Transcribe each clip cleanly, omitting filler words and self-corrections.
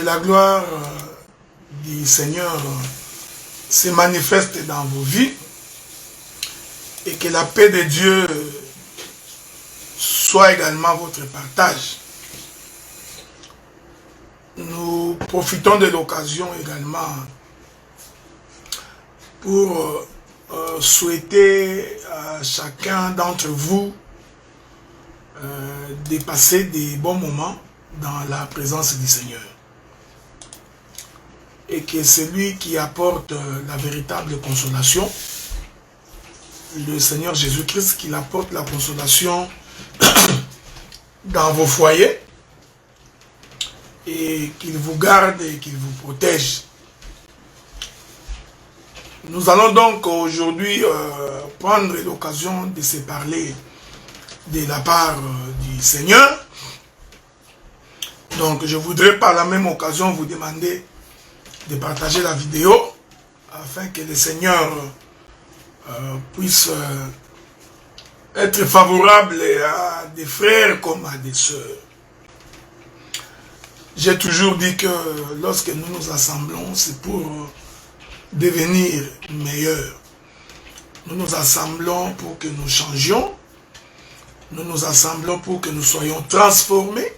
la gloire du Seigneur se manifeste dans vos vies et que la paix de Dieu soit également votre partage. Nous profitons de l'occasion également pour souhaiter à chacun d'entre vous de passer des bons moments dans la présence du Seigneur. Et que celui qui apporte la véritable consolation, le Seigneur Jésus-Christ, qu'il apporte la consolation dans vos foyers et qu'il vous garde et qu'il vous protège. Nous allons donc aujourd'hui prendre l'occasion de se parler de la part du Seigneur. Donc je voudrais par la même occasion vous demander de partager la vidéo afin que le Seigneur puisse être favorable à des frères comme à des sœurs. J'ai toujours dit que lorsque nous nous assemblons, c'est pour devenir meilleurs. Nous nous assemblons pour que nous changions. Nous nous assemblons pour que nous soyons transformés.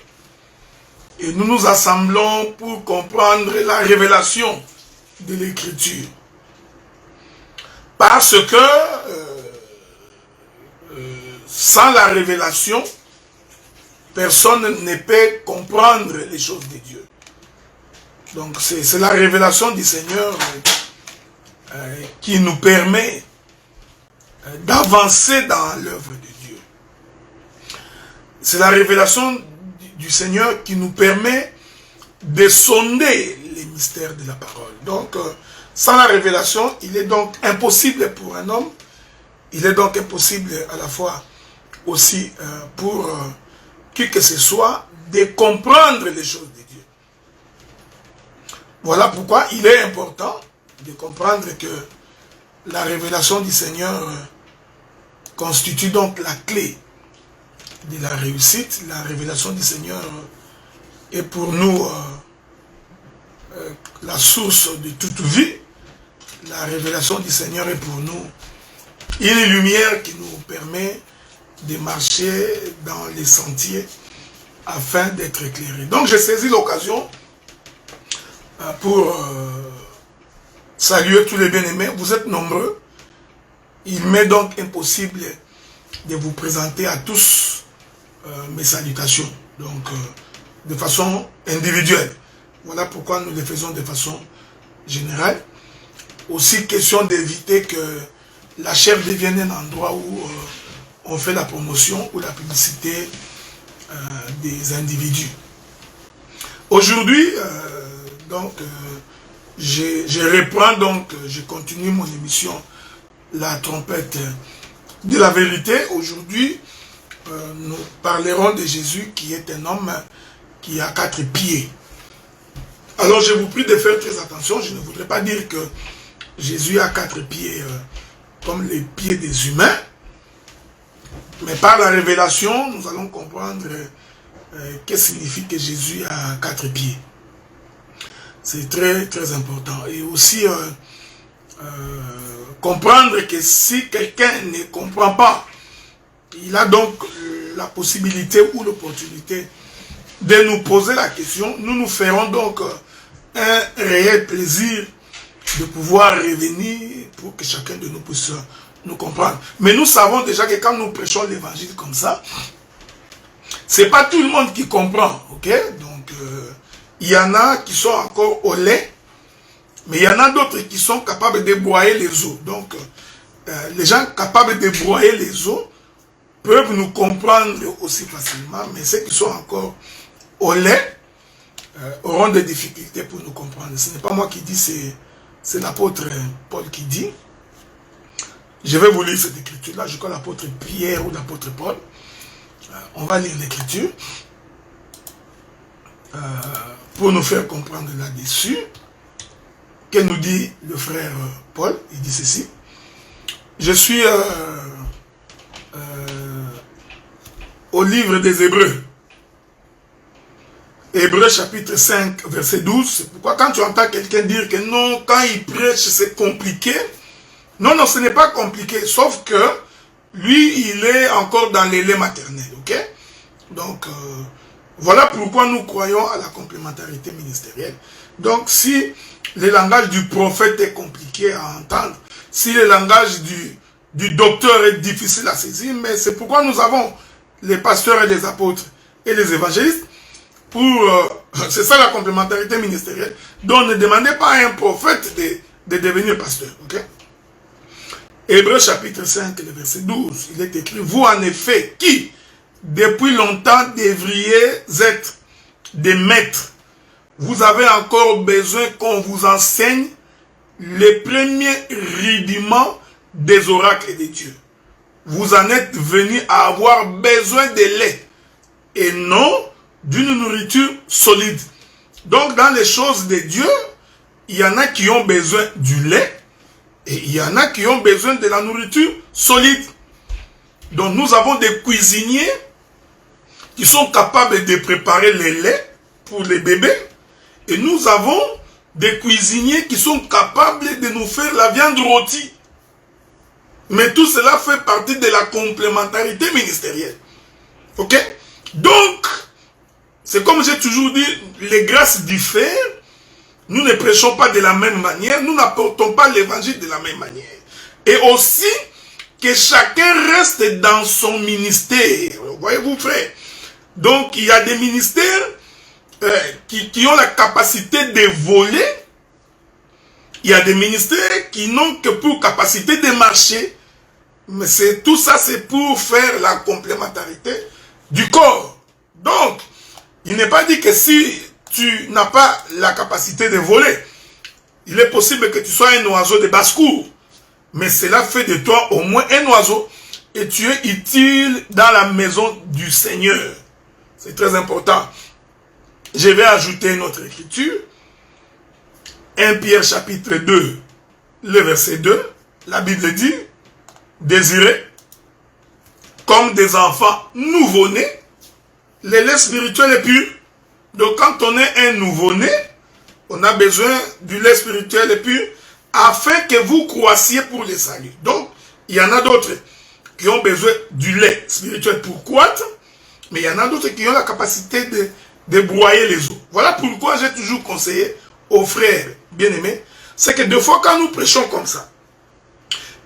Et nous nous assemblons pour comprendre la révélation de l'Écriture. Parce que sans la révélation, personne ne peut comprendre les choses de Dieu. Donc c'est la révélation du Seigneur qui nous permet d'avancer dans l'œuvre de Dieu. C'est la révélation du Seigneur qui nous permet de sonder les mystères de la parole. Donc, sans la révélation, il est donc impossible pour un homme, il est donc impossible à la fois aussi pour qui que ce soit de comprendre les choses de Dieu. Voilà pourquoi il est important de comprendre que la révélation du Seigneur constitue donc la clé de la réussite. La révélation du Seigneur est pour nous la source de toute vie. La révélation du Seigneur est pour nous une lumière qui nous permet de marcher dans les sentiers afin d'être éclairés. Donc j'ai saisi l'occasion pour saluer tous les bien-aimés. Vous êtes nombreux. Il m'est donc impossible de vous présenter à tous mes salutations, donc de façon individuelle. Voilà pourquoi nous les faisons de façon générale. Aussi question d'éviter que la chair devienne un endroit où on fait la promotion ou la publicité des individus. Aujourd'hui, donc, je reprends donc, je continue mon émission La trompette de la vérité. Aujourd'hui, nous parlerons de Jésus qui est un homme qui a 4 pieds. Alors je vous prie de faire très attention, je ne voudrais pas dire que Jésus a 4 pieds comme les pieds des humains, mais par la révélation, nous allons comprendre qu'est-ce que signifie que Jésus a 4 pieds. C'est très très important. Et aussi comprendre que si quelqu'un ne comprend pas, il a donc la possibilité ou l'opportunité de nous poser la question. Nous nous ferons donc un réel plaisir de pouvoir revenir pour que chacun de nous puisse nous comprendre. Mais nous savons déjà que quand nous prêchons l'évangile comme ça, c'est pas tout le monde qui comprend, ok? Donc, il y en a qui sont encore au lait, mais il y en a d'autres qui sont capables de broyer les os. Donc, les gens capables de broyer les os peuvent nous comprendre aussi facilement, mais ceux qui sont encore au lait auront des difficultés pour nous comprendre. Ce n'est pas moi qui dis, c'est l'apôtre Paul qui dit. Je vais vous lire cette écriture-là, je crois l'apôtre Pierre ou l'apôtre Paul. On va lire l'écriture pour nous faire comprendre là-dessus. Que nous dit le frère Paul? Il dit ceci. Je suis au livre des Hébreux. Hébreux chapitre 5, verset 12. C'est pourquoi quand tu entends quelqu'un dire que non, quand il prêche, c'est compliqué. Non, non, ce n'est pas compliqué, sauf que lui, il est encore dans les laits maternels, ok? Donc, voilà pourquoi nous croyons à la complémentarité ministérielle. Donc, si le langage du prophète est compliqué à entendre, si le langage du docteur est difficile à saisir, mais c'est pourquoi nous avons les pasteurs et les apôtres et les évangélistes, c'est ça la complémentarité ministérielle. Donc, ne demandez pas à un prophète de devenir pasteur, ok? Hébreux chapitre 5, le verset 12, il est écrit, vous en effet, qui, depuis longtemps, devriez être des maîtres, vous avez encore besoin qu'on vous enseigne les premiers rudiments des oracles de Dieu. Vous en êtes venus à avoir besoin de lait et non d'une nourriture solide. Donc, dans les choses de Dieu, il y en a qui ont besoin du lait et il y en a qui ont besoin de la nourriture solide. Donc, nous avons des cuisiniers qui sont capables de préparer les laits pour les bébés et nous avons des cuisiniers qui sont capables de nous faire la viande rôtie. Mais tout cela fait partie de la complémentarité ministérielle. Ok? Donc, c'est comme j'ai toujours dit, les grâces diffèrent. Nous ne prêchons pas de la même manière. Nous n'apportons pas l'évangile de la même manière. Et aussi, que chacun reste dans son ministère. Voyez-vous, frère? Donc, il y a des ministères qui ont la capacité de voler. Il y a des ministères qui n'ont que pour capacité de marcher. Mais tout ça, c'est pour faire la complémentarité du corps. Donc, il n'est pas dit que si tu n'as pas la capacité de voler, il est possible que tu sois un oiseau de basse-cour. Mais cela fait de toi au moins un oiseau. Et tu es utile dans la maison du Seigneur. C'est très important. Je vais ajouter une autre écriture. 1 Pierre chapitre 2, le verset 2. La Bible dit, désirez, comme des enfants nouveau-nés, les laits spirituels et purs. Donc quand on est un nouveau-né, on a besoin du lait spirituel et pur, afin que vous croissiez pour le salut. Donc, il y en a d'autres qui ont besoin du lait spirituel pour croître, mais il y en a d'autres qui ont la capacité de broyer les eaux. Voilà pourquoi j'ai toujours conseillé aux frères bien-aimés, c'est que des fois quand nous prêchons comme ça,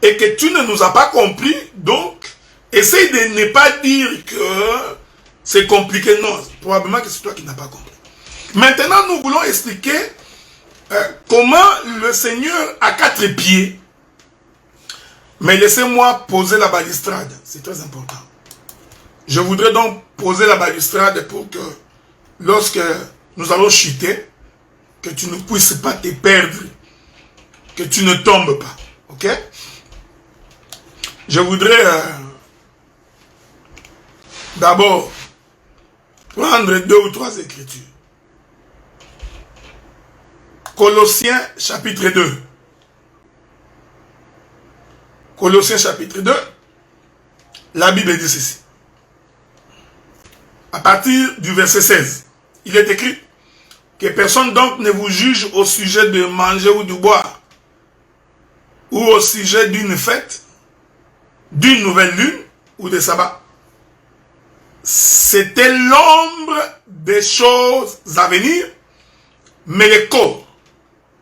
et que tu ne nous as pas compris, donc, essaye de ne pas dire que c'est compliqué. Non, probablement que c'est toi qui n'as pas compris. Maintenant, nous voulons expliquer comment le Seigneur a 4 pieds. Mais laissez-moi poser la balustrade. C'est très important. Je voudrais donc poser la balustrade pour que lorsque nous allons chuter, que tu ne puisses pas te perdre, que tu ne tombes pas. Ok? Je voudrais d'abord prendre 2 ou 3 écritures. Colossiens chapitre 2. Colossiens chapitre 2. La Bible dit ceci. À partir du verset 16, il est écrit que personne donc ne vous juge au sujet de manger ou de boire, ou au sujet d'une fête, d'une nouvelle lune ou de sabbat. C'était l'ombre des choses à venir, mais le corps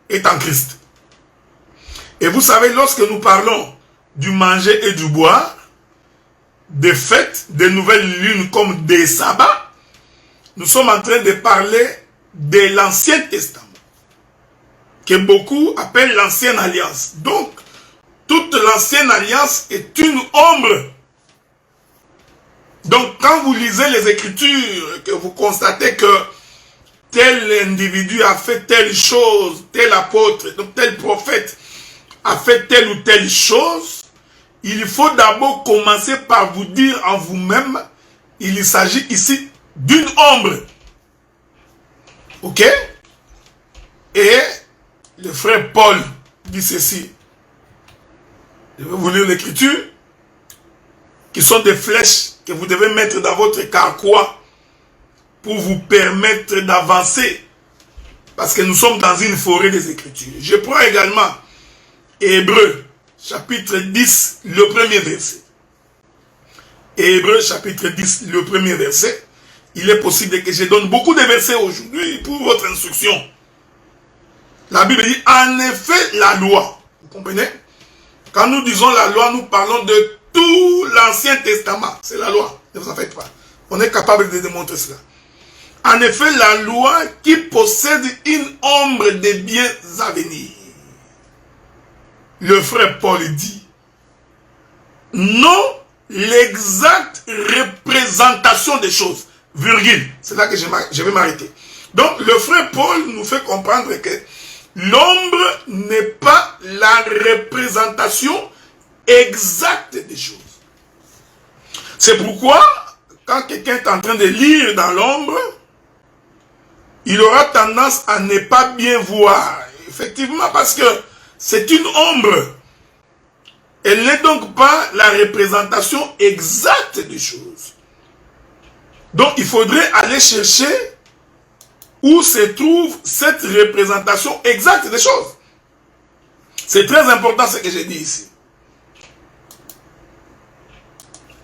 est en Christ. Et vous savez, lorsque nous parlons du manger et du boire, des fêtes, des nouvelles lunes comme des sabbats, nous sommes en train de parler de l'Ancien Testament, que beaucoup appellent l'Ancienne Alliance. Donc, toute l'Ancienne Alliance est une ombre. Donc, quand vous lisez les Écritures, que vous constatez que tel individu a fait telle chose, tel apôtre, donc tel prophète a fait telle ou telle chose, il faut d'abord commencer par vous dire en vous-même, il s'agit ici d'une ombre. Ok? Et le frère Paul dit ceci. Je vais vous lire l'écriture, qui sont des flèches que vous devez mettre dans votre carquois pour vous permettre d'avancer. Parce que nous sommes dans une forêt des Écritures. Je prends également Hébreux, chapitre 10, le premier verset. Hébreux, chapitre 10, le premier verset. Il est possible que je donne beaucoup de versets aujourd'hui pour votre instruction. La Bible dit, en effet, la loi. Vous comprenez? Quand nous disons la loi, nous parlons de tout l'Ancien Testament. C'est la loi, ne vous en faites pas. On est capable de démontrer cela. En effet, la loi qui possède une ombre des biens à venir. Le frère Paul dit, non l'exacte représentation des choses. Virgule. C'est là que je vais m'arrêter. Donc, le frère Paul nous fait comprendre que l'ombre n'est pas la représentation exacte des choses. C'est pourquoi, quand quelqu'un est en train de lire dans l'ombre, il aura tendance à ne pas bien voir. Effectivement, parce que c'est une ombre. Elle n'est donc pas la représentation exacte des choses. Donc, il faudrait aller chercher où se trouve cette représentation exacte des choses. C'est très important ce que j'ai dit ici.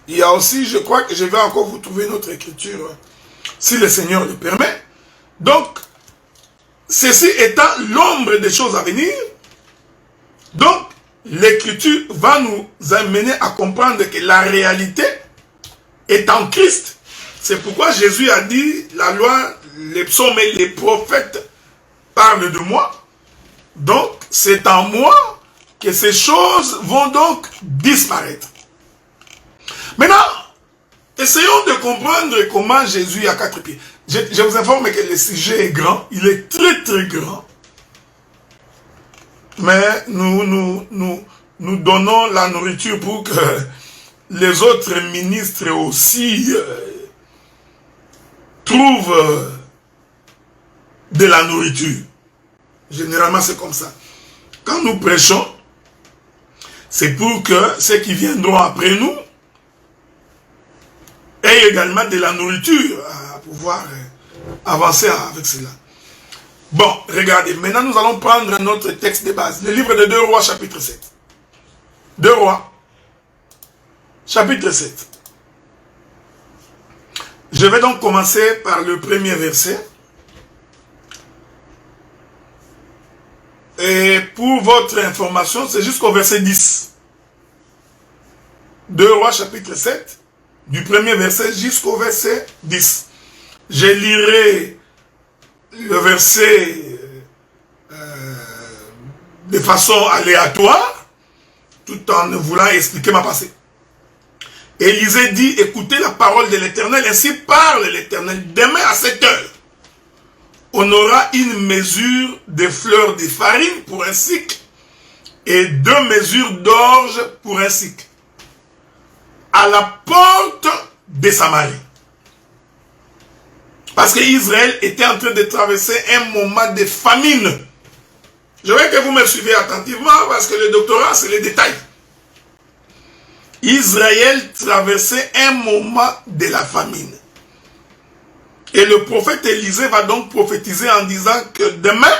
Il y a aussi, je crois que je vais encore vous trouver une autre écriture, si le Seigneur le permet. Donc, ceci étant l'ombre des choses à venir, donc, l'écriture va nous amener à comprendre que la réalité est en Christ. C'est pourquoi Jésus a dit, la loi, les psaumes et les prophètes parlent de moi. Donc, c'est en moi que ces choses vont donc disparaître. Maintenant, essayons de comprendre comment Jésus a 4 pieds. Je vous informe que le sujet est grand, il est très très grand. Mais nous donnons la nourriture pour que les autres ministres aussi trouvent de la nourriture. Généralement, c'est comme ça. Quand nous prêchons, c'est pour que ceux qui viendront après nous aient également de la nourriture à pouvoir avancer avec cela. Bon, regardez, maintenant nous allons prendre notre texte de base, le livre de 2 Rois, chapitre 7. 2 Rois, chapitre 7. Je vais donc commencer par le premier verset. Et pour votre information, c'est jusqu'au verset 10. 2 Rois, chapitre 7, du premier verset jusqu'au verset 10. Je lirai le verset de façon aléatoire, tout en voulant expliquer ma pensée. Élisée dit, écoutez la parole de l'Éternel, ainsi parle l'Éternel. Demain à 7 heures, on aura une mesure de fleurs de farine pour un cycle et 2 mesures d'orge pour un cycle, à la porte de Samarie. Parce que Israël était en train de traverser un moment de famine. Je veux que vous me suivez attentivement parce que le doctorat, c'est les détails. Israël traversait un moment de la famine. Et le prophète Élisée va donc prophétiser en disant que demain,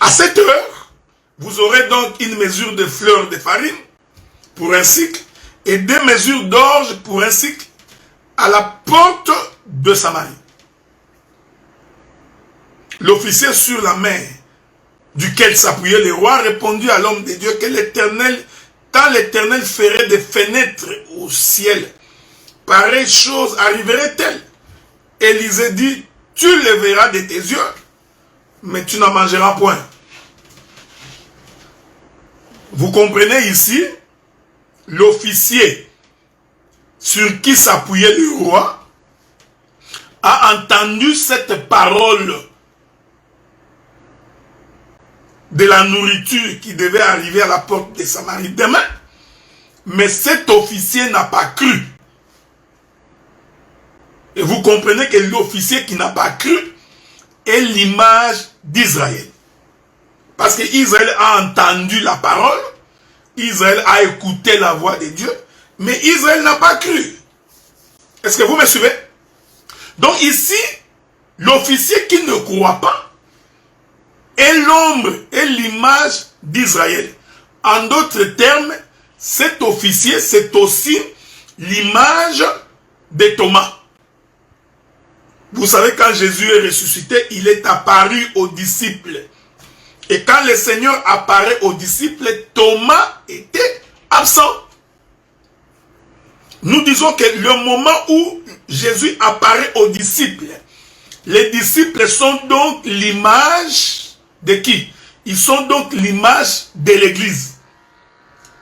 à 7 heures, vous aurez donc une mesure de fleurs de farine pour un cycle et 2 mesures d'orge pour un cycle à la porte de Samarie. L'officier sur la main duquel s'appuyait le roi répondit à l'homme de Dieu que l'Éternel, quand l'Éternel ferait des fenêtres au ciel, pareille chose arriverait-elle? Élisée dit, tu le verras de tes yeux, mais tu n'en mangeras point. Vous comprenez ici, l'officier sur qui s'appuyait le roi a entendu cette parole de la nourriture qui devait arriver à la porte de Samarie demain, mais cet officier n'a pas cru. Et vous comprenez que l'officier qui n'a pas cru est l'image d'Israël. Parce que Israël a entendu la parole, Israël a écouté la voix de Dieu, mais Israël n'a pas cru. Est-ce que vous me suivez? Donc ici, l'officier qui ne croit pas est l'ombre et l'image d'Israël. En d'autres termes, cet officier, c'est aussi l'image de Thomas. Vous savez, quand Jésus est ressuscité, il est apparu aux disciples. Et quand le Seigneur apparaît aux disciples, Thomas était absent. Nous disons que le moment où Jésus apparaît aux disciples, les disciples sont donc l'image de qui? Ils sont donc l'image de l'Église,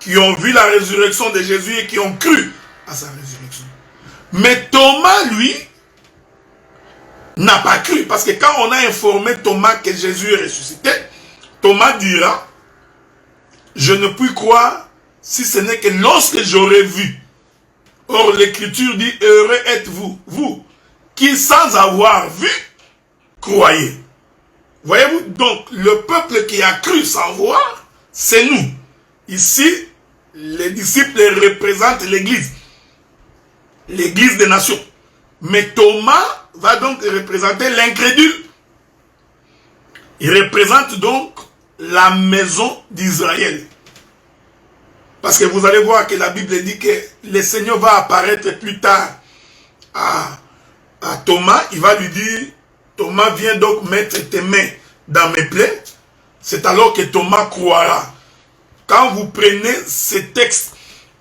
qui ont vu la résurrection de Jésus et qui ont cru à sa résurrection. Mais Thomas, lui, n'a pas cru, parce que quand on a informé Thomas que Jésus est ressuscité, Thomas dira, je ne puis croire si ce n'est que lorsque j'aurai vu. Or l'écriture dit, heureux êtes-vous, vous, qui sans avoir vu, croyez. Voyez-vous, donc le peuple qui a cru sans voir, c'est nous. Ici, les disciples représentent l'Église, l'Église des nations. Mais Thomas va donc représenter l'incrédule. Il représente donc la maison d'Israël. Parce que vous allez voir que la Bible dit que le Seigneur va apparaître plus tard à Thomas. Il va lui dire, Thomas, viens donc mettre tes mains dans mes plaies. C'est alors que Thomas croira. Quand vous prenez ces textes,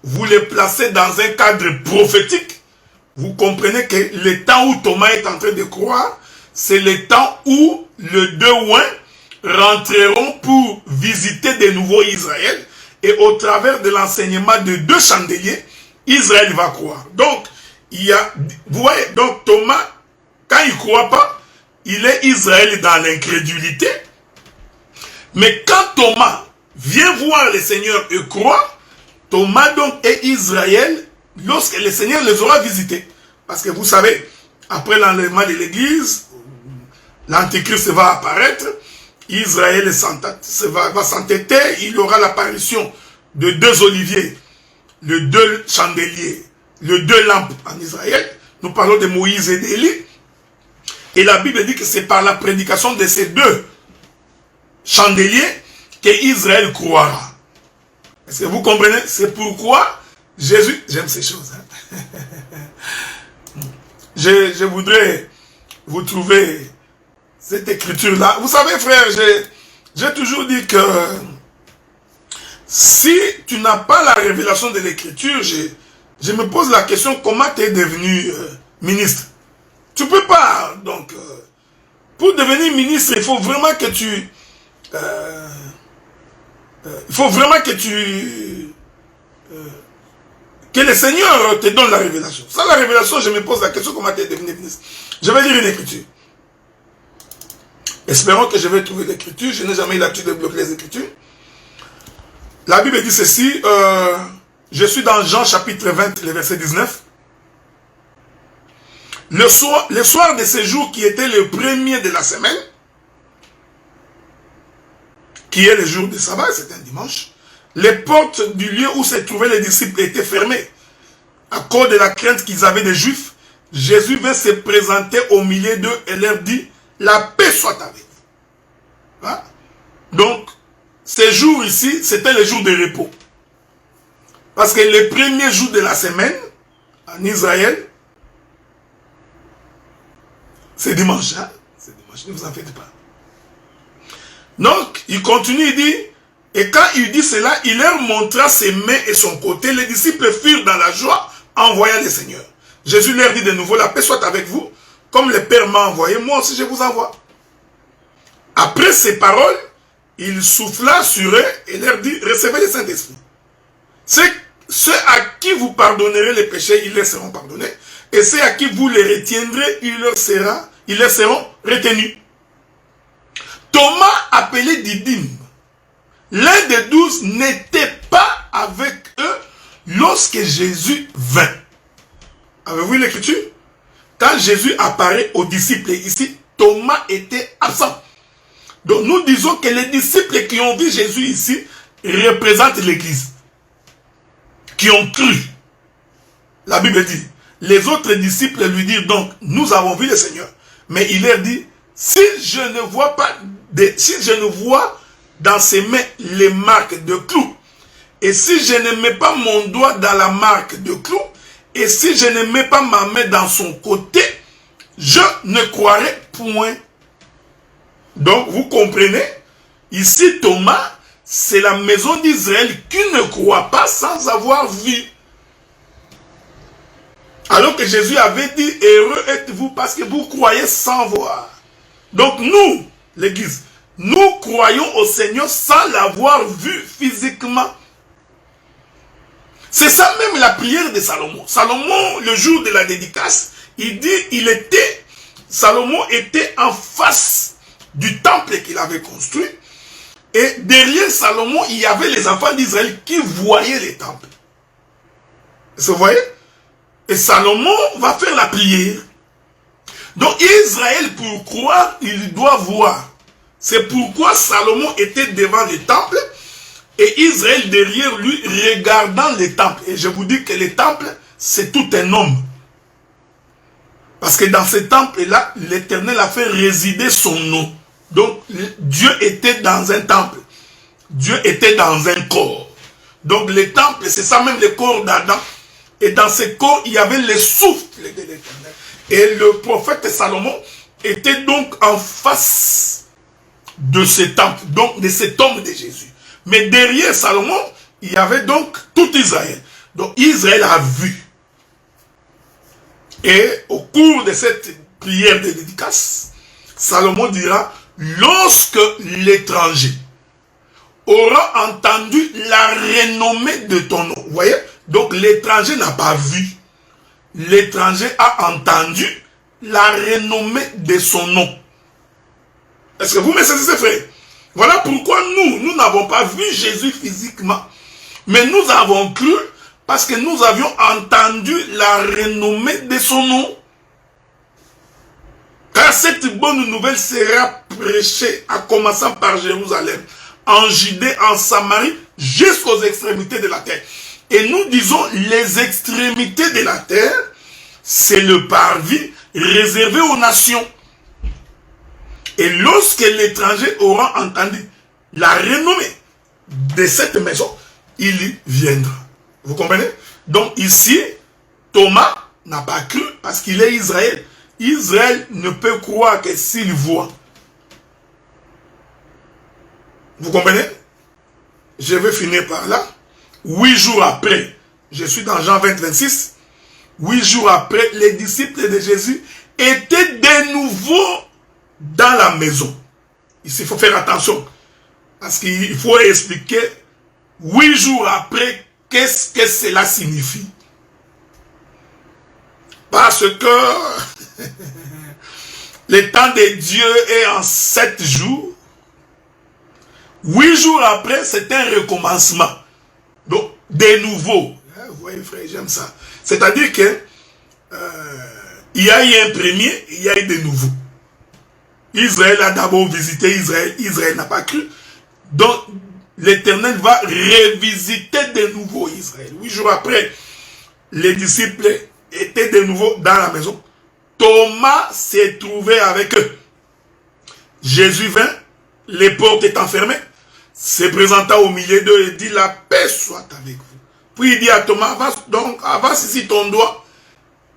vous les placez dans un cadre prophétique, vous comprenez que le temps où Thomas est en train de croire, c'est le temps où les deux oins rentreront pour visiter de nouveau Israël. Et au travers de l'enseignement de deux chandeliers, Israël va croire. Donc, vous voyez, donc Thomas, quand il ne croit pas, il est Israël dans l'incrédulité. Mais quand Thomas vient voir le Seigneur et croit, Thomas donc est Israël lorsque le Seigneur les aura visités. Parce que vous savez, après l'enlèvement de l'Église, l'Antéchrist va apparaître, Israël va s'entêter, il y aura l'apparition de deux oliviers, de deux chandeliers, de deux lampes en Israël. Nous parlons de Moïse et d'Élie. Et la Bible dit que c'est par la prédication de ces deux chandeliers que Israël croira. Est-ce que vous comprenez? C'est pourquoi Jésus... J'aime ces choses. Hein? Je voudrais vous trouver cette écriture-là. Vous savez, frère, j'ai toujours dit que si tu n'as pas la révélation de l'écriture, je me pose la question, comment tu es devenu ministre? Tu ne peux pas. Donc, pour devenir ministre, il faut vraiment que tu... il faut vraiment que que le Seigneur te donne la révélation. Sans la révélation, je me pose la question, comment tu es devenu ministre? Je vais lire une écriture. Espérons que je vais trouver l'écriture. Je n'ai jamais eu l'habitude de bloquer les écritures. La Bible dit ceci. Je suis dans Jean chapitre 20, le verset 19. Le soir de ce jour qui était le premier de la semaine, qui est le jour de sabbat, c'est un dimanche, les portes du lieu où se trouvaient les disciples étaient fermées. À cause de la crainte qu'ils avaient des Juifs, Jésus vint se présenter au milieu d'eux et leur dit, la paix soit avec vous. Hein? Donc, ces jours ici, c'était les jours de repos. Parce que les premiers jours de la semaine, en Israël, c'est dimanche. Hein? C'est dimanche, ne vous en faites pas. Donc, il continue, il dit, et quand il dit cela, il leur montra ses mains et son côté. Les disciples furent dans la joie en voyant le Seigneur. Jésus leur dit de nouveau, la paix soit avec vous. Comme le Père m'a envoyé, moi aussi je vous envoie. Après ces paroles, il souffla sur eux et leur dit, recevez le Saint-Esprit. Ceux à qui vous pardonnerez les péchés, ils leur seront pardonnés. Et ceux à qui vous les retiendrez, ils leur seront retenus. Thomas, appelé Didyme, l'un des 12, n'était pas avec eux lorsque Jésus vint. Avez-vous vu l'écriture? Quand Jésus apparaît aux disciples ici, Thomas était absent. Donc nous disons que les disciples qui ont vu Jésus ici représentent l'Église. Qui ont cru. La Bible dit, Les autres disciples lui dirent donc, nous avons vu le Seigneur. Mais il leur dit, si je ne vois dans ses mains les marques de clous, et si je ne mets pas mon doigt dans la marque de clous, et si je ne mets pas ma main dans son côté, je ne croirai point. Donc, vous comprenez, ici Thomas, c'est la maison d'Israël qui ne croit pas sans avoir vu. Alors que Jésus avait dit, heureux êtes-vous parce que vous croyez sans voir. Donc nous, l'Église, nous croyons au Seigneur sans l'avoir vu physiquement. C'est ça même la prière de Salomon. Salomon, le jour de la dédicace, il dit, Salomon était en face du temple qu'il avait construit. Et derrière Salomon, il y avait les enfants d'Israël qui voyaient les temples. Vous voyez? Et Salomon va faire la prière. Donc Israël, pour croire, il doit voir. C'est pourquoi Salomon était devant le temple et Israël derrière lui regardant les temples. Et je vous dis que les temples, c'est tout un homme. Parce que dans ce temple-là, l'Éternel a fait résider son nom. Donc Dieu était dans un temple. Dieu était dans un corps. Donc les temples, c'est ça même le corps d'Adam. Et dans ce corps, il y avait le souffle de l'Éternel. Et le prophète Salomon était donc en face de ce temple, donc de cet homme de Jésus. Mais derrière Salomon, il y avait donc tout Israël. Donc Israël a vu. Et au cours de cette prière de dédicace, Salomon dira, lorsque l'étranger aura entendu la renommée de ton nom. Vous voyez? Donc l'étranger n'a pas vu. L'étranger a entendu la renommée de son nom. Est-ce que vous me saisissez, frère? Voilà pourquoi nous n'avons pas vu Jésus physiquement. Mais nous avons cru parce que nous avions entendu la renommée de son nom. Car cette bonne nouvelle sera prêchée en commençant par Jérusalem, en Judée, en Samarie, jusqu'aux extrémités de la terre. Et nous disons, les extrémités de la terre, c'est le parvis réservé aux nations. Et lorsque l'étranger aura entendu la renommée de cette maison, il y viendra. Vous comprenez? Donc ici, Thomas n'a pas cru parce qu'il est Israël. Israël ne peut croire que s'il voit. Vous comprenez? Je vais finir par là. 8 jours après, je suis dans Jean 20, 26. 8 jours après, les disciples de Jésus étaient de nouveau dans la maison. Ici, il faut faire attention. Parce qu'il faut expliquer 8 jours après, qu'est-ce que cela signifie. Parce que le temps de Dieu est en 7 jours. 8 jours après, c'est un recommencement. Donc, de nouveau. Vous voyez, frère, j'aime ça. C'est-à-dire que il y a eu un premier, il y a eu de nouveau. Israël a d'abord visité Israël. Israël n'a pas cru. Donc, l'Éternel va revisiter de nouveau Israël. 8 jours après, les disciples étaient de nouveau dans la maison. Thomas s'est trouvé avec eux. Jésus vint, les portes étant fermées, se présenta au milieu d'eux et dit, la paix soit avec vous. Puis il dit à Thomas, avance ici ton doigt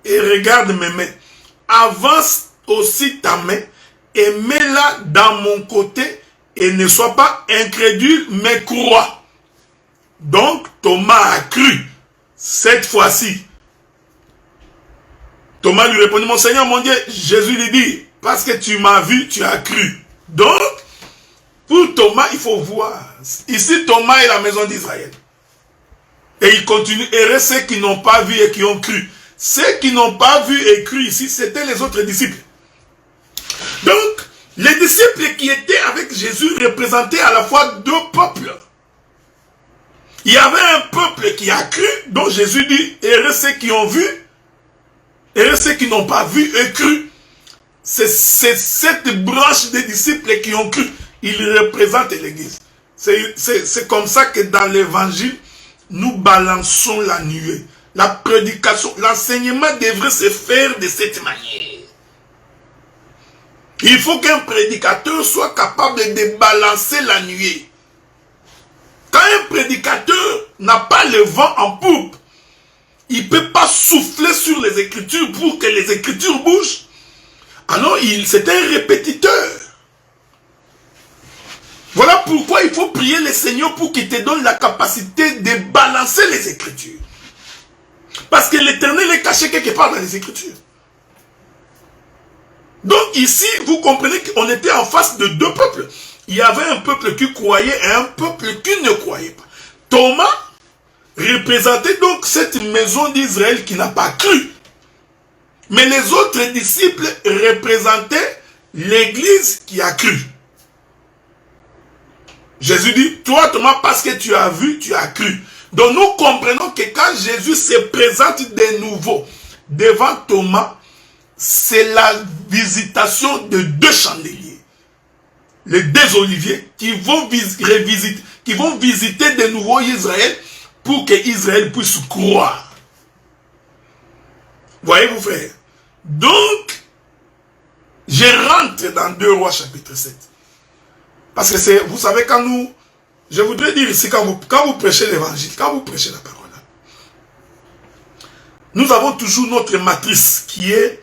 et regarde mes mains. Avance aussi ta main et mets-la dans mon côté et ne sois pas incrédule, mais crois. Donc Thomas a cru. Cette fois-ci, Thomas lui répondit, mon Seigneur, mon Dieu. Jésus lui dit, parce que tu m'as vu, tu as cru. Donc, pour Thomas, il faut voir. Ici, Thomas est la maison d'Israël. Et il continue. Et ceux qui n'ont pas vu et qui ont cru. Ceux qui n'ont pas vu et cru ici, c'était les autres disciples. Donc, les disciples qui étaient avec Jésus représentaient à la fois 2 peuples. Il y avait un peuple qui a cru, dont Jésus dit, et ceux qui ont vu, et ceux qui n'ont pas vu et cru. C'est cette branche des disciples qui ont cru. Ils représentent l'Église. C'est comme ça que dans l'Évangile, nous balançons la nuée. La prédication, l'enseignement devrait se faire de cette manière. Il faut qu'un prédicateur soit capable de balancer la nuée. Quand un prédicateur n'a pas le vent en poupe, il ne peut pas souffler sur les Écritures pour que les Écritures bougent. Alors, c'est un répétiteur. Voilà pourquoi il faut prier le Seigneur pour qu'il te donne la capacité de balancer les Écritures. Parce que l'Éternel est caché quelque part dans les Écritures. Donc ici, vous comprenez qu'on était en face de deux peuples. Il y avait un peuple qui croyait et un peuple qui ne croyait pas. Thomas représentait donc cette maison d'Israël qui n'a pas cru. Mais les autres disciples représentaient l'église qui a cru. Jésus dit, toi Thomas, parce que tu as vu, tu as cru. Donc nous comprenons que quand Jésus se présente de nouveau devant Thomas, c'est la visitation de deux chandeliers. Les deux oliviers qui vont visiter de nouveau Israël pour que Israël puisse croire. Voyez-vous, frère? Donc, je rentre dans 2 Rois chapitre 7. Parce que c'est, vous savez, quand nous, je voudrais dire ici, quand vous prêchez l'évangile, quand vous prêchez la parole, nous avons toujours notre matrice qui est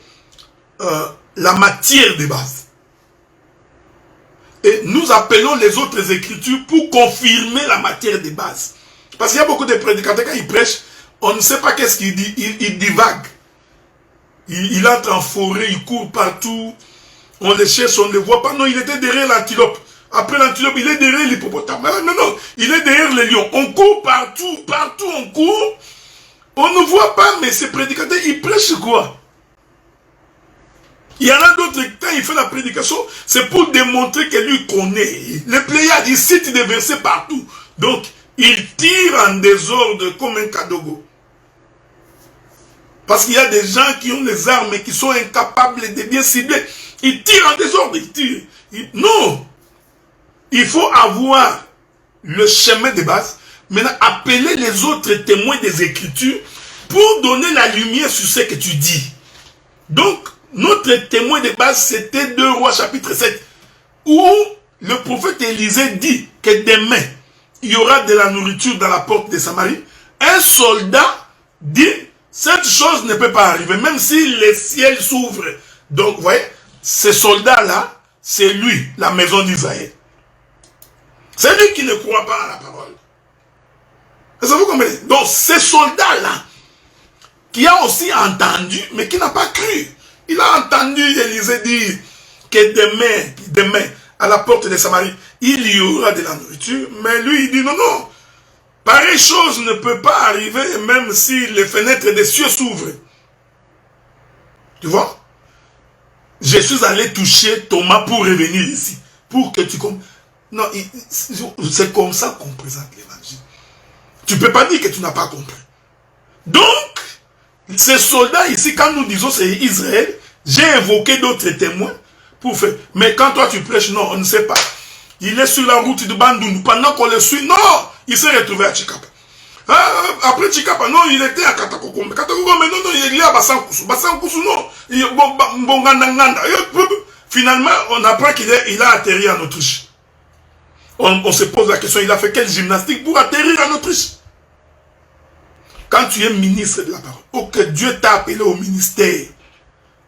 la matière de base. Et nous appelons les autres écritures pour confirmer la matière de base. Parce qu'il y a beaucoup de prédicateurs, quand ils prêchent, on ne sait pas qu'est-ce qu'il dit, il divague. Il entre en forêt, il court partout, on le cherche, on ne le voit pas. Non, il était derrière l'antilope. Après l'antilope, il est derrière l'hippopotame. Non, il est derrière les lions. On court partout, on court. On ne voit pas, mais ces prédicateurs, ils prêchent quoi? Il y en a d'autres, quand il fait la prédication, c'est pour démontrer que lui connaît. Les Pléiades, il cite des versets partout. Donc, il tire en désordre comme un cadogo. Parce qu'il y a des gens qui ont les armes et qui sont incapables de bien cibler. Ils tirent en désordre, ils tirent. Non! Il faut avoir le chemin de base. Maintenant, appeler les autres témoins des Écritures pour donner la lumière sur ce que tu dis. Donc, notre témoin de base, c'était 2 Rois chapitre 7, où le prophète Élisée dit que demain, il y aura de la nourriture dans la porte de Samarie. Un soldat dit, cette chose ne peut pas arriver, même si les ciels s'ouvrent. Donc, vous voyez, ce soldat-là, c'est lui, la maison d'Israël. C'est lui qui ne croit pas à la parole. Est-ce que vous comprenez? Donc, ce soldat-là, qui a aussi entendu, mais qui n'a pas cru. Il a entendu Élisée dire que demain, à la porte de Samarie, il y aura de la nourriture. Mais lui, il dit non. Pareille chose ne peut pas arriver, même si les fenêtres des cieux s'ouvrent. Tu vois? Je suis allé toucher Thomas pour revenir ici. Pour que tu comprennes. Non, c'est comme ça qu'on présente l'évangile. Tu ne peux pas dire que tu n'as pas compris. Donc, ces soldats ici, quand nous disons c'est Israël, j'ai invoqué d'autres témoins pour faire. Mais quand toi tu prêches, non, on ne sait pas. Il est sur la route de Bandundu. Pendant qu'on le suit, non, il s'est retrouvé à Chikapa. Après Chikapa, non, il était à Katakokombe. Katakokombe, non, il est à Bassankousou. Bassankousou, non. Finalement, on apprend qu'il a atterri en Autriche. On se pose la question, il a fait quelle gymnastique pour atterrir en Autriche? Quand tu es ministre de la parole, ou que Dieu t'a appelé au ministère,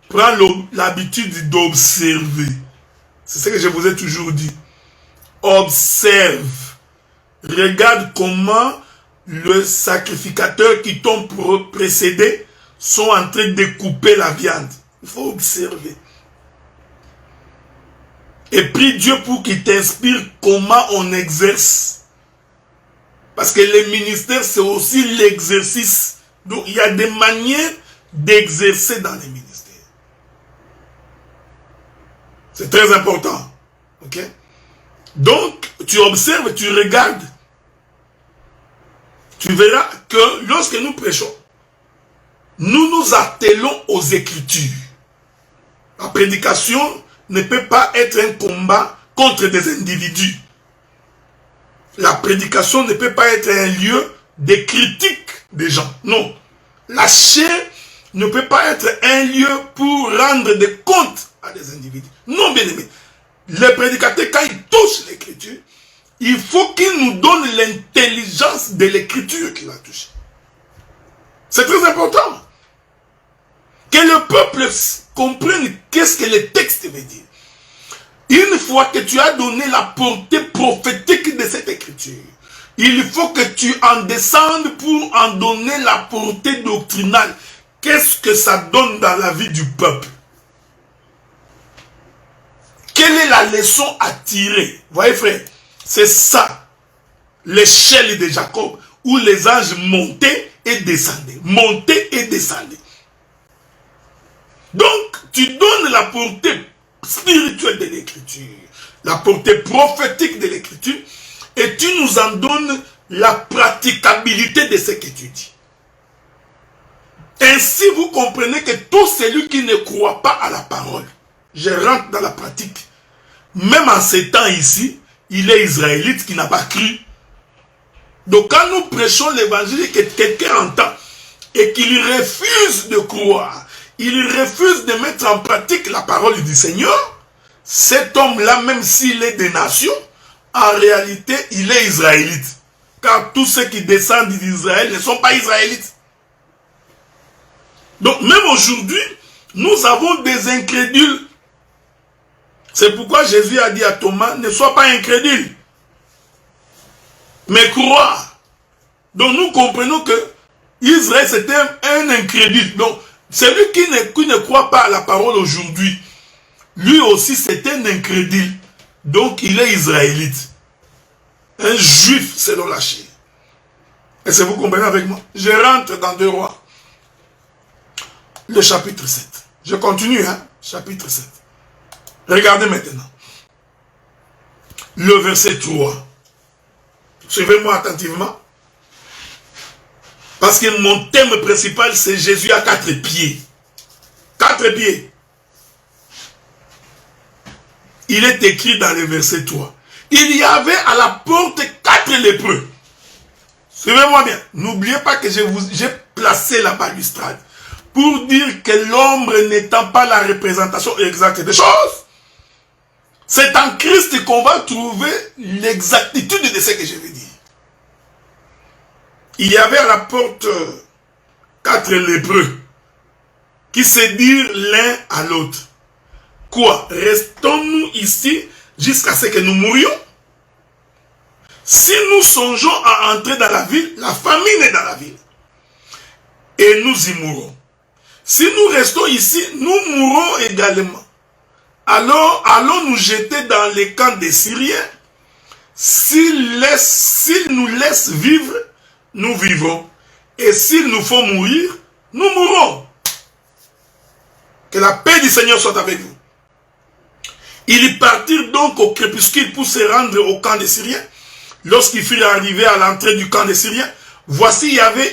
prends l'habitude d'observer. C'est ce que je vous ai toujours dit. Observe. Regarde comment le sacrificateur qui t'ont précédé sont en train de couper la viande. Il faut observer. Et prie Dieu pour qu'il t'inspire comment on exerce. Parce que le ministère, c'est aussi l'exercice. Donc, il y a des manières d'exercer dans les ministères. C'est très important. Ok? Donc, tu observes, tu regardes. Tu verras que lorsque nous prêchons, nous nous attelons aux Écritures. La prédication ne peut pas être un combat contre des individus. La prédication ne peut pas être un lieu de critique des gens. Non. La chair ne peut pas être un lieu pour rendre des comptes à des individus. Non, bien aimé. Le prédicateur, quand il touche l'écriture, il faut qu'il nous donne l'intelligence de l'écriture qu'il a touchée. C'est très important. Que le peuple comprenne qu'est-ce que le texte veut dire. Une fois que tu as donné la portée prophétique de cette écriture, il faut que tu en descendes pour en donner la portée doctrinale. Qu'est-ce que ça donne dans la vie du peuple? Quelle est la leçon à tirer? Voyez frère, c'est ça, l'échelle de Jacob, où les anges montaient et descendaient. Montaient et descendaient. Donc, tu donnes la portée spirituelle de l'écriture, la portée prophétique de l'écriture, et tu nous en donnes la praticabilité de ce que tu dis. Ainsi, vous comprenez que tout celui qui ne croit pas à la parole, je rentre dans la pratique. Même en ces temps ici, il est israélite qui n'a pas cru. Donc quand nous prêchons l'évangile et que quelqu'un entend et qu'il refuse de croire, il refuse de mettre en pratique la parole du Seigneur, cet homme-là, même s'il est des nations, en réalité, il est israélite. Car tous ceux qui descendent d'Israël ne sont pas israélites. Donc même aujourd'hui, nous avons des incrédules. C'est pourquoi Jésus a dit à Thomas, ne sois pas incrédule, mais crois. Donc nous comprenons que Israël c'était un incrédule. Donc celui qui ne croit pas à la parole aujourd'hui, lui aussi c'est un incrédule. Donc il est israélite. Un juif selon la chair. Est-ce que vous comprenez avec moi? Je rentre dans 2 Rois. Le chapitre 7. Je continue, hein? Chapitre 7. Regardez maintenant. Le verset 3. Suivez-moi attentivement. Parce que mon thème principal, c'est Jésus à 4 pieds. 4 pieds. Il est écrit dans le verset 3. Il y avait à la porte 4 lépreux. Suivez-moi bien. N'oubliez pas que j'ai placé la balustrade pour dire que l'ombre n'étant pas la représentation exacte des choses, c'est en Christ qu'on va trouver l'exactitude de ce que je veux dire. Il y avait à la porte 4 lépreux qui se dirent l'un à l'autre. Quoi? Restons-nous ici jusqu'à ce que nous mourions? Si nous songeons à entrer dans la ville, la famine est dans la ville. Et nous y mourrons. Si nous restons ici, nous mourrons également. Alors, allons nous jeter dans les camps des Syriens. S'ils nous laissent vivre, nous vivrons. Et s'ils nous font mourir, nous mourrons. Que la paix du Seigneur soit avec vous. Ils partirent donc au crépuscule pour se rendre au camp des Syriens. Lorsqu'ils furent arrivés à l'entrée du camp des Syriens, voici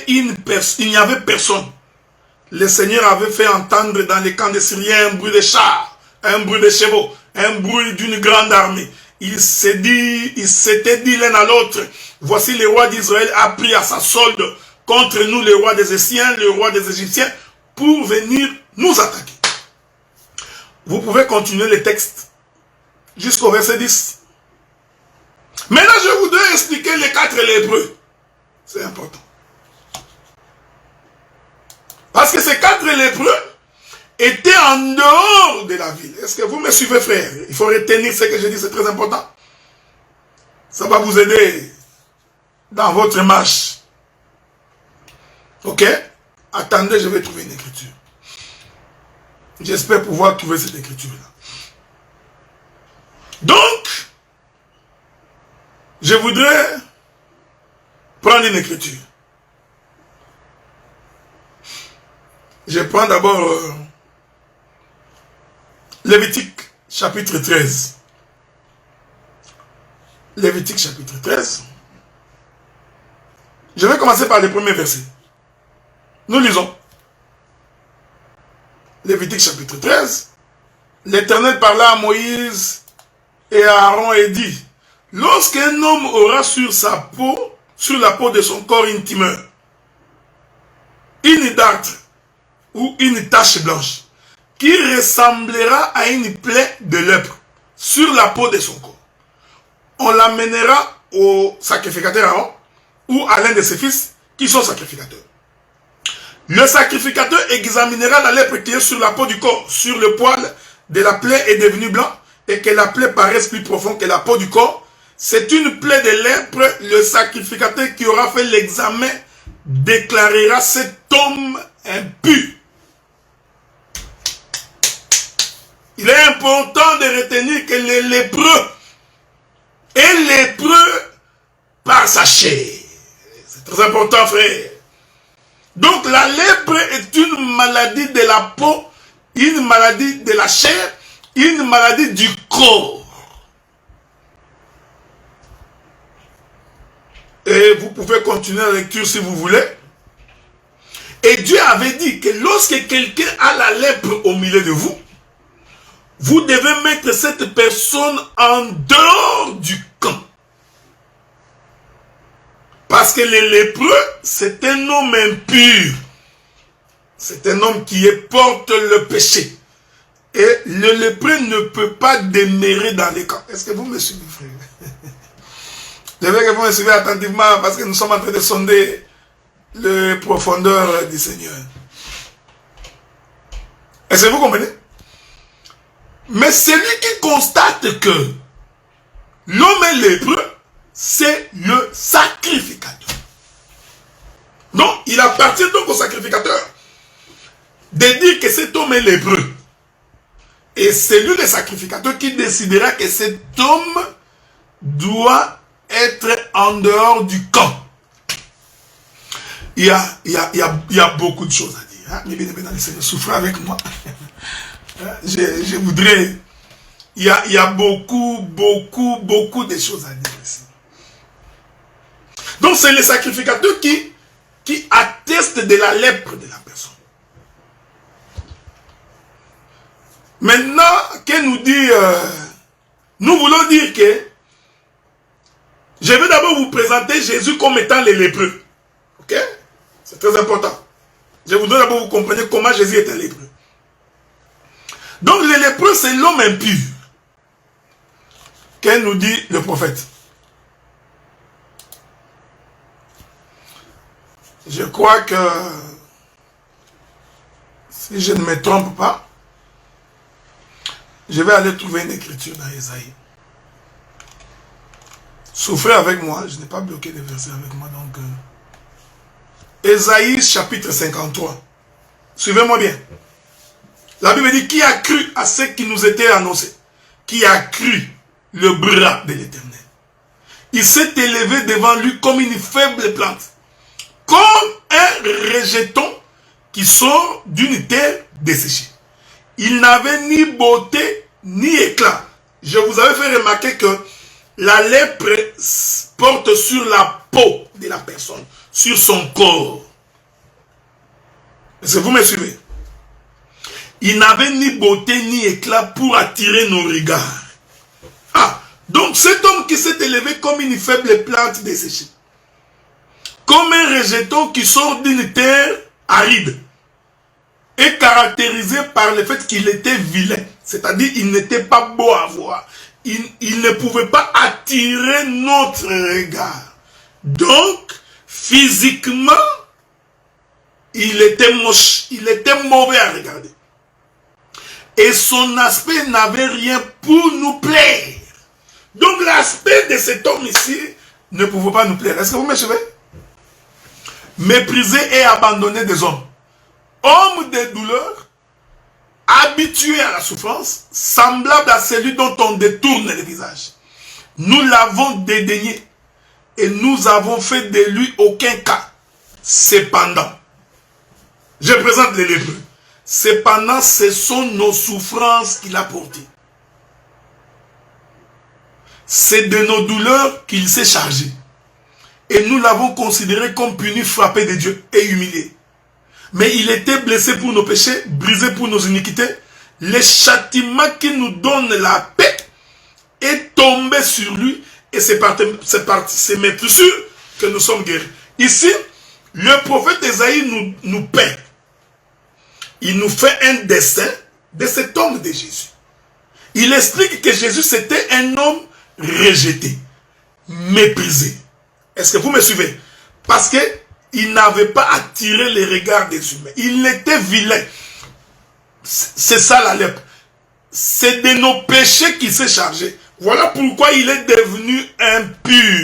il n'y avait personne. Le Seigneur avait fait entendre dans les camps des Syriens un bruit de chars, un bruit de chevaux, un bruit d'une grande armée. Ils s'étaient dit l'un à l'autre, voici le roi d'Israël a pris à sa solde contre nous le roi des Essiens, le roi des Égyptiens, pour venir nous attaquer. Vous pouvez continuer le texte jusqu'au verset 10. Maintenant, je voudrais expliquer les 4 lépreux. C'est important. Parce que ces 4 lépreux étaient en dehors de la ville. Est-ce que vous me suivez, frère? Il faut retenir ce que je dis, c'est très important. Ça va vous aider dans votre marche. Ok? Attendez, je vais trouver une écriture. J'espère pouvoir trouver cette écriture-là. Donc, je voudrais prendre une écriture. Je prends d'abord Lévitique chapitre 13. Lévitique chapitre 13. Je vais commencer par les premiers versets. Nous lisons. Lévitique chapitre 13. L'Éternel parla à Moïse et à Aaron et dit, lorsqu'un homme aura sur sa peau, sur la peau de son corps intime, une une dartre ou une tache blanche qui ressemblera à une plaie de lèpre sur la peau de son corps. On l'amènera au sacrificateur Aaron ou à l'un de ses fils qui sont sacrificateurs. Le sacrificateur examinera la lèpre qui est sur la peau du corps, sur le poil de la plaie est devenu blanc et que la plaie paraisse plus profonde que la peau du corps. C'est une plaie de lèpre. Le sacrificateur qui aura fait l'examen déclarera cet homme impur. Il est important de retenir que le lépreux est lépreux par sa chair. C'est très important, frère. Donc la lèpre est une maladie de la peau, une maladie de la chair, une maladie du corps. Et vous pouvez continuer la lecture si vous voulez. Et Dieu avait dit que lorsque quelqu'un a la lèpre au milieu de vous, vous devez mettre cette personne en dehors du camp. Parce que le lépreux, c'est un homme impur. C'est un homme qui porte le péché. Et le lépreux ne peut pas demeurer dans les camps. Est-ce que vous me suivez, frère? Je veux que vous me suivez attentivement parce que nous sommes en train de sonder les profondeurs du Seigneur. Est-ce que vous comprenez? Mais celui qui constate que l'homme est lépreux, c'est le sacrificateur. Donc, il appartient donc au sacrificateur de dire que cet homme est lépreux. Et c'est lui le sacrificateur qui décidera que cet homme doit être en dehors du camp. Il y a beaucoup de choses à dire. Hein? Mais bien, le Seigneur, souffrez avec moi. Je voudrais... Il y a beaucoup de choses à dire ici. Donc c'est le sacrificateur qui atteste de la lèpre de la personne. Maintenant, qu'elle nous dit... nous voulons dire que je vais d'abord vous présenter Jésus comme étant le lépreux. Ok? C'est très important. Je voudrais d'abord vous compreniez comment Jésus est un lépreux. Donc le lépreux, c'est l'homme impur. Qu'elle nous dit le prophète. Je crois que, si je ne me trompe pas, je vais aller trouver une écriture dans Ésaïe. Souffrez avec moi, je n'ai pas bloqué les versets avec moi, donc... Ésaïe chapitre 53. Suivez-moi bien. La Bible dit, qui a cru à ce qui nous était annoncé? Qui a cru le bras de l'Éternel? Il s'est élevé devant lui comme une faible plante, comme un rejeton qui sort d'une terre desséchée. Il n'avait ni beauté ni éclat. Je vous avais fait remarquer que la lèpre porte sur la peau de la personne, sur son corps. Est-ce que vous me suivez? Il n'avait ni beauté ni éclat pour attirer nos regards. Ah, donc cet homme qui s'est élevé comme une faible plante desséchée, comme un rejeton qui sort d'une terre aride, est caractérisé par le fait qu'il était vilain. C'est-à-dire il n'était pas beau à voir. Il ne pouvait pas attirer notre regard. Donc, physiquement, il était moche, il était mauvais à regarder. Et son aspect n'avait rien pour nous plaire. Donc l'aspect de cet homme ici ne pouvait pas nous plaire. Est-ce que vous me suivez? Méprisé et abandonné des hommes. Homme de douleur, habitué à la souffrance, semblable à celui dont on détourne le visage. Nous l'avons dédaigné et nous avons fait de lui aucun cas. Cependant, je présente les lépreux. Cependant, ce sont nos souffrances qu'il a portées. C'est de nos douleurs qu'il s'est chargé. Et nous l'avons considéré comme puni, frappé de Dieu et humilié. Mais il était blessé pour nos péchés, brisé pour nos iniquités. Le châtiment qui nous donne la paix est tombé sur lui. Et c'est par ses blessures que nous sommes guéris. Ici, Le prophète Ésaïe nous peint. Il nous fait un dessin de cet homme de Jésus. Il explique que Jésus, c'était un homme rejeté, méprisé. Est-ce que vous me suivez? Parce qu'il n'avait pas attiré les regards des humains. Il était vilain. C'est ça la lèpre. C'est de nos péchés qu'il s'est chargé. Voilà pourquoi il est devenu impur.